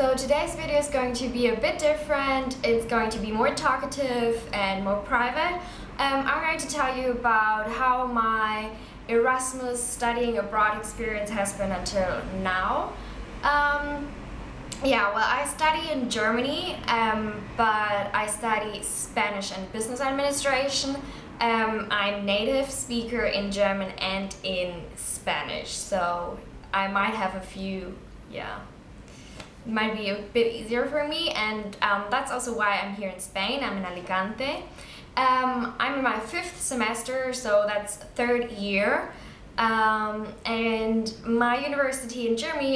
So today's video is going to be a bit different. It's going to be more talkative and more private. I'm going to tell you about how my Erasmus studying abroad experience has been until now. I study in Germany, but I study Spanish and business administration. I'm native speaker in German and in Spanish, so I might have a few, it might be a bit easier for me, and that's also why I'm here in Spain. I'm in Alicante. I'm in my 5th semester, so that's 3rd year, and my university in Germany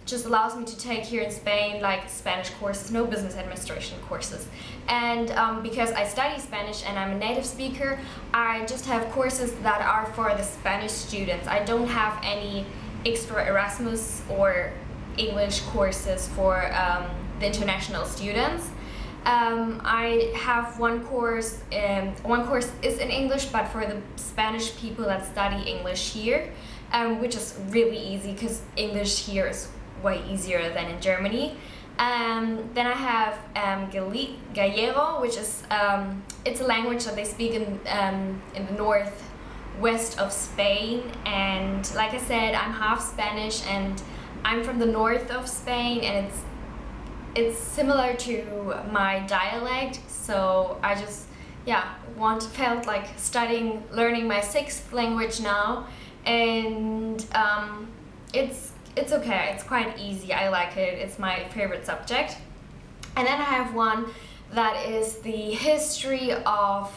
just allows me to take here in Spain like Spanish courses, no business administration courses. And because I study Spanish and I'm a native speaker, I just have courses that are for the Spanish students. I don't have any extra Erasmus or English courses for the international students. I have one course is in English, but for the Spanish people that study English here, which is really easy because English here is way easier than in Germany. Then I have Gallego, which is it's a language that they speak in the northwest of Spain. And like I said, I'm half Spanish and I'm from the north of Spain, and it's similar to my dialect. So I just felt like learning my 6th language now, and it's okay, it's quite easy, I like it, it's my favorite subject. And then I have one that is the history of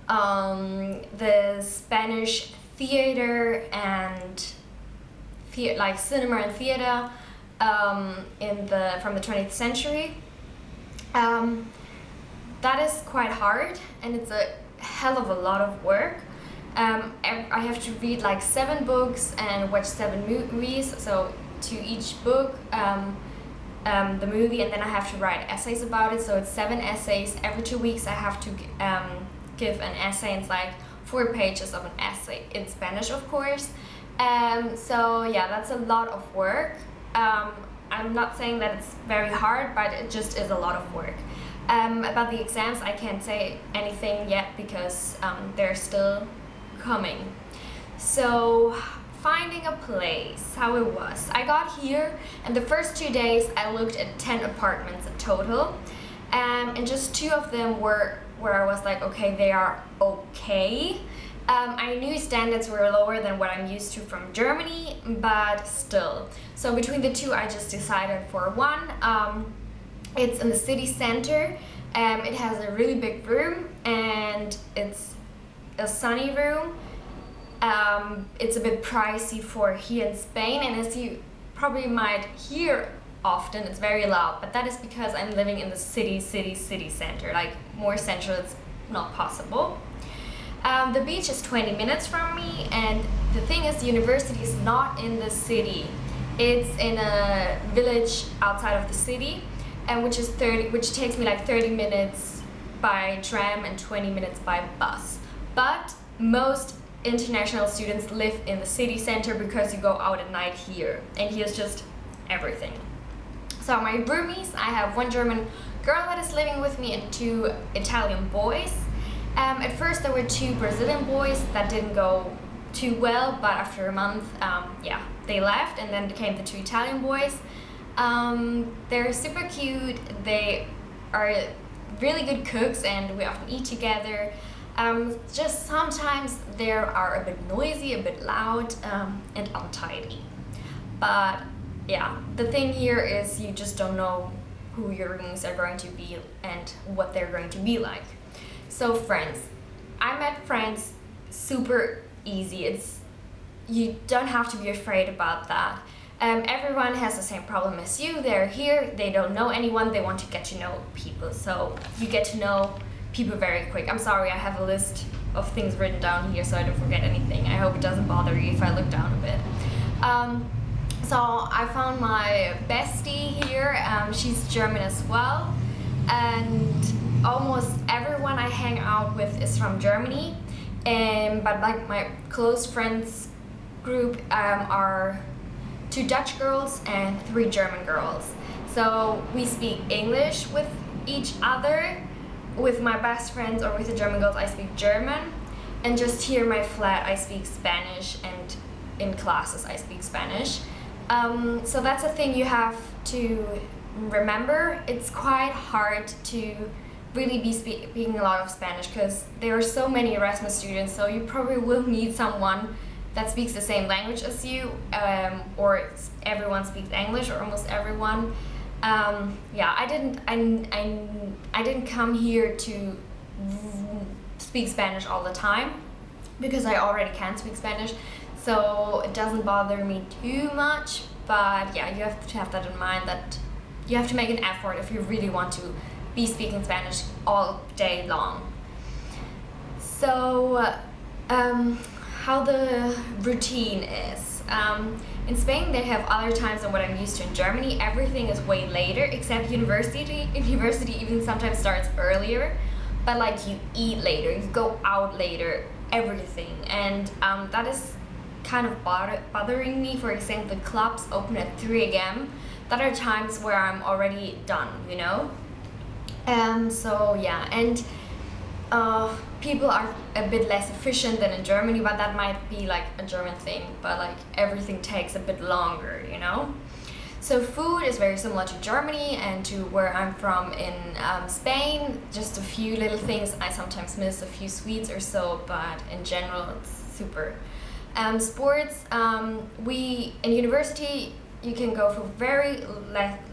the Spanish theater and like cinema and theater from the 20th century. That is quite hard, and it's a hell of a lot of work. I have to read like 7 books and watch 7 movies, so to each book, the movie, and then I have to write essays about it, so it's 7 essays. Every 2 weeks I have to give an essay, and it's like 4 pages of an essay in Spanish, of course. That's a lot of work. I'm not saying that it's very hard, but it just is a lot of work. About the exams, I can't say anything yet because they're still coming. So finding a place, how it was. I got here, and the first 2 days I looked at 10 apartments in total, and just 2 of them were where I was like, okay, they are okay. I knew standards were lower than what I'm used to from Germany, but still. So between the 2, I just decided for one. It's in the city center. It has a really big room, and it's a sunny room. It's a bit pricey for here in Spain, and as you probably might hear often, it's very loud, but that is because I'm living in the city center. Like, more central it's not possible. The beach is 20 minutes from me, and the thing is, the university is not in the city. It's in a village outside of the city, and which takes me like 30 minutes by tram and 20 minutes by bus. But most international students live in the city center because you go out at night here, and here's just everything. So my roomies, I have 1 German girl that is living with me and 2 Italian boys. At first there were 2 Brazilian boys that didn't go too well, but after a month, they left, and then came the 2 Italian boys. They're super cute, they are really good cooks, and we often eat together. Just sometimes they are a bit noisy, a bit loud, and untidy. But the thing here is you just don't know who your roomies are going to be and what they're going to be like. So friends, I met friends super easy. You don't have to be afraid about that. Everyone has the same problem as you. They're here, they don't know anyone, they want to get to know people. So you get to know people very quick. I'm sorry, I have a list of things written down here so I don't forget anything. I hope it doesn't bother you if I look down a bit. So I found my bestie here. She's German as well, and almost everyone I hang out with is from Germany, but like my close friends group are 2 Dutch girls and 3 German girls. So we speak English with each other. With my best friends or with the German girls, I speak German. And just here in my flat, I speak Spanish, and in classes, I speak Spanish. So that's a thing you have to remember. It's quite hard to really be speaking a lot of Spanish because there are so many Erasmus students, so you probably will need someone that speaks the same language as you, or everyone speaks English, or almost everyone. Yeah, I didn't come here to speak Spanish all the time because I already can speak Spanish, so it doesn't bother me too much. But yeah, you have to have that in mind, that you have to make an effort if you really want to be speaking Spanish all day long. So how the routine is. In Spain, they have other times than what I'm used to in Germany. Everything is way later, except university. University even sometimes starts earlier, but like you eat later, you go out later, everything. And that is kind of bothering me. For example, the clubs open at 3 a.m. That are times where I'm already done, you know? So yeah, and people are a bit less efficient than in Germany, but that might be like a German thing, but like everything takes a bit longer, you know? So food is very similar to Germany and to where I'm from in Spain. Just a few little things I sometimes miss, a few sweets or so, but in general it's super. Sports, we in university you can go for very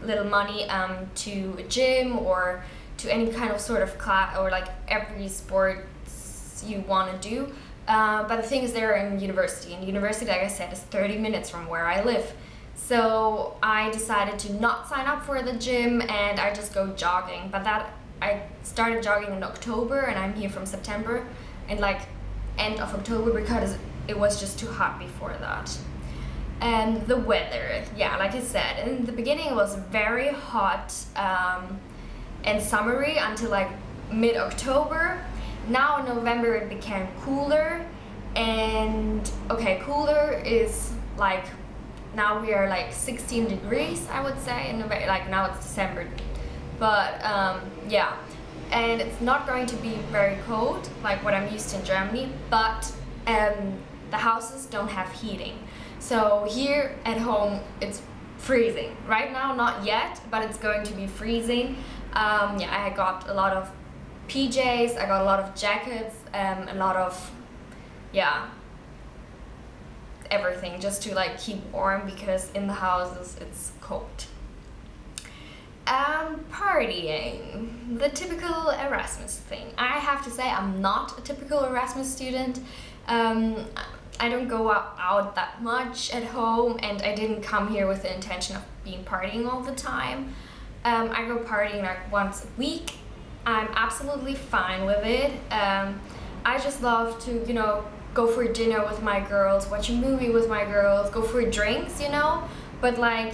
little money to a gym or to any kind of sort of class, or like every sports you want to do. But the thing is, they're in university. And university, like I said, is 30 minutes from where I live. So I decided to not sign up for the gym and I just go jogging. But I started jogging in October and I'm here from September and like end of October because it was just too hot before that. And the weather, yeah, like I said, in the beginning it was very hot and summery until like mid-October. Now in November it became cooler, and okay, cooler is like, now we are like 16 degrees, I would say, in November, like now it's December, but yeah, and it's not going to be very cold like what I'm used to in Germany, but the houses don't have heating. So here at home it's freezing. Right now not yet, but it's going to be freezing. Yeah, I got a lot of PJs, I got a lot of jackets, a lot of, yeah, everything just to like keep warm because in the houses it's cold. Partying, the typical Erasmus thing. I have to say I'm not a typical Erasmus student. I don't go out that much at home, and I didn't come here with the intention of being partying all the time. I go partying like once a week. I'm absolutely fine with it. I just love to, you know, go for dinner with my girls, watch a movie with my girls, go for drinks, you know, but like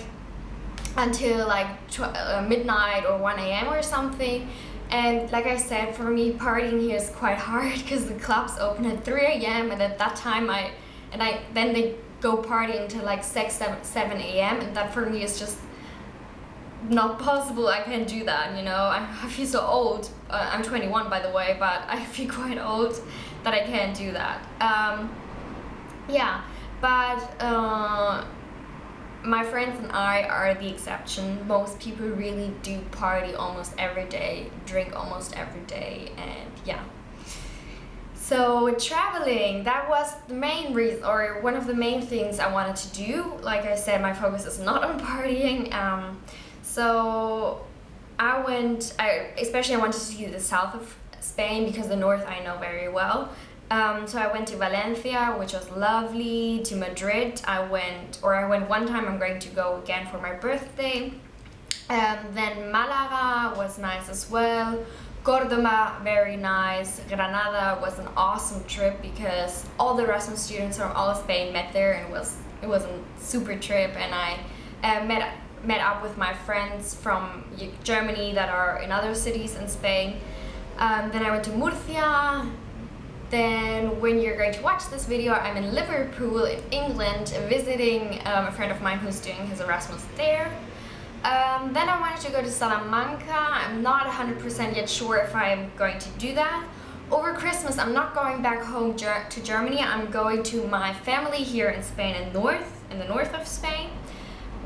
until like midnight or 1 a.m. or something. And like I said, for me, partying here is quite hard because the clubs open at 3 a.m. and at that time then they go partying till like 6, 7 a.m. and that for me is just not possible. I can't do that, you know. I feel so old. I'm 21 by the way, but I feel quite old that I can't do that. Yeah, but my friends and I are the exception. Most people really do party almost every day, drink almost every day, and yeah. So traveling, that was the main reason, or one of the main things I wanted to do. Like I said, my focus is not on partying. So especially I wanted to see the south of Spain because the north I know very well. So I went to Valencia, which was lovely, to Madrid. I went one time, I'm going to go again for my birthday. Then Malaga was nice as well. Cordoba, very nice. Granada was an awesome trip because all the Erasmus students from all of Spain met there, and it was a super trip. And I met up with my friends from Germany that are in other cities in Spain. Then I went to Murcia. Then when you're going to watch this video, I'm in Liverpool in England visiting a friend of mine who's doing his Erasmus there. Then I wanted to go to Salamanca. I'm not 100% yet sure if I'm going to do that. Over Christmas, I'm not going back home to Germany. I'm going to my family here in Spain, in the north of Spain.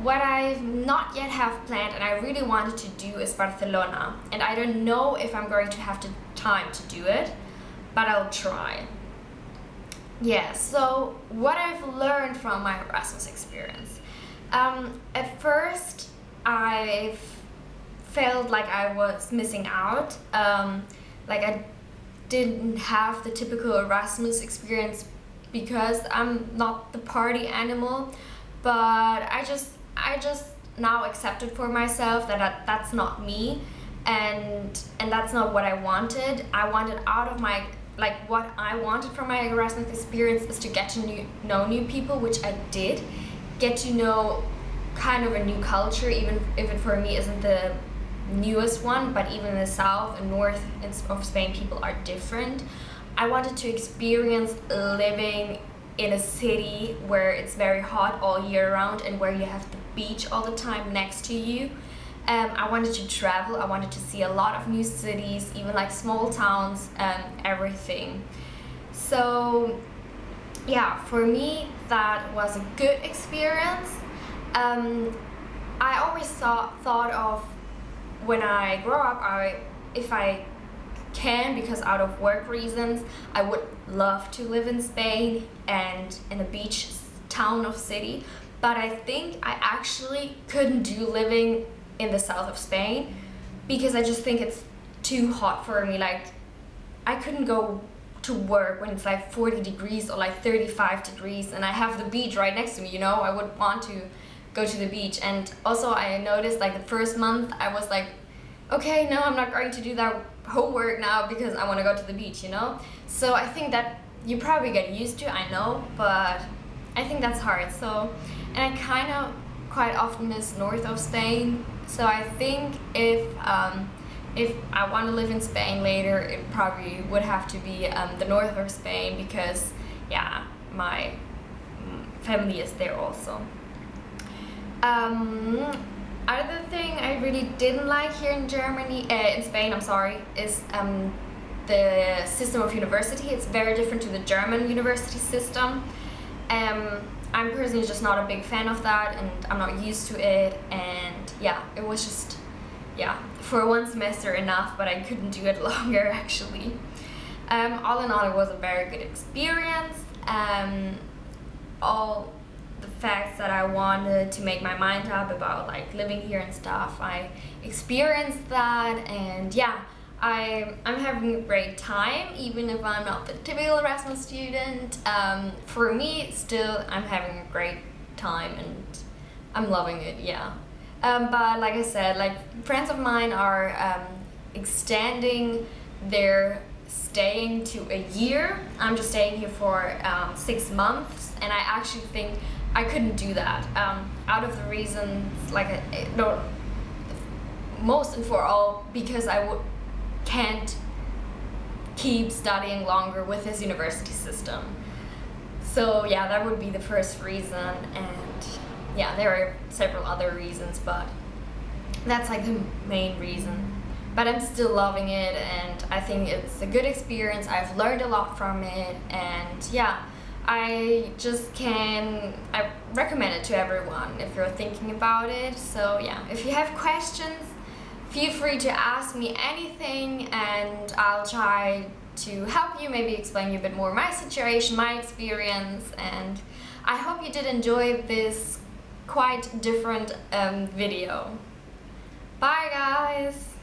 What I not yet have planned and I really wanted to do is Barcelona. And I don't know if I'm going to have the time to do it, but I'll try. Yeah, so what I've learned from my Erasmus experience. At first, I felt like I was missing out. Like I didn't have the typical Erasmus experience because I'm not the party animal, but I just now accepted for myself that that's not me, and that's not what I wanted. I wanted out of my, like, what I wanted from my Erasmus experience is to get to know new people, which I did. Get to know kind of a new culture, even if it for me isn't the newest one, but even in the south and north of Spain, people are different. I wanted to experience living in a city where it's very hot all year round and where you have the beach all the time next to you. I wanted to travel. I wanted to see a lot of new cities, even like small towns and everything. So yeah, for me that was a good experience. I always thought of when I grow up, if I can, because out of work reasons, I would love to live in Spain and in a beach town of city, but I think I actually couldn't do living in the south of Spain because I just think it's too hot for me. Like, I couldn't go to work when it's like 40 degrees or like 35 degrees and I have the beach right next to me, you know? I would want to go to the beach. And also I noticed like the first month I was like, okay, no, I'm not going to do that homework now because I want to go to the beach, you know? So I think that you probably get used to, I know, but I think that's hard. So, and I kind of quite often miss north of Spain. So I think if I want to live in Spain later, it probably would have to be the north of Spain because, yeah, my family is there also. Other thing I really didn't like here in Spain, I'm sorry, is the system of university. It's very different to the German university system. I'm personally just not a big fan of that, and I'm not used to it, and yeah, it was just, yeah, for one semester enough, but I couldn't do it longer actually. All in all, it was a very good experience. All the facts that I wanted to make my mind up about like living here and stuff, I experienced that, and yeah, I'm having a great time, even if I'm not the typical Erasmus student. For me, still, I'm having a great time and I'm loving it, yeah. But like I said, like friends of mine are extending their staying to a year. I'm just staying here for 6 months, and I actually think I couldn't do that. Out of the reasons, like, no, most and for all, because I can't keep studying longer with this university system. So yeah, that would be the first reason, and yeah, there are several other reasons, but that's like the main reason. But I'm still loving it, and I think it's a good experience. I've learned a lot from it, and yeah, I recommend it to everyone if you're thinking about it. So yeah, if you have questions, feel free to ask me anything, and I'll try to help you, maybe explain you a bit more my situation, my experience, and I hope you did enjoy this quite different video. Bye guys!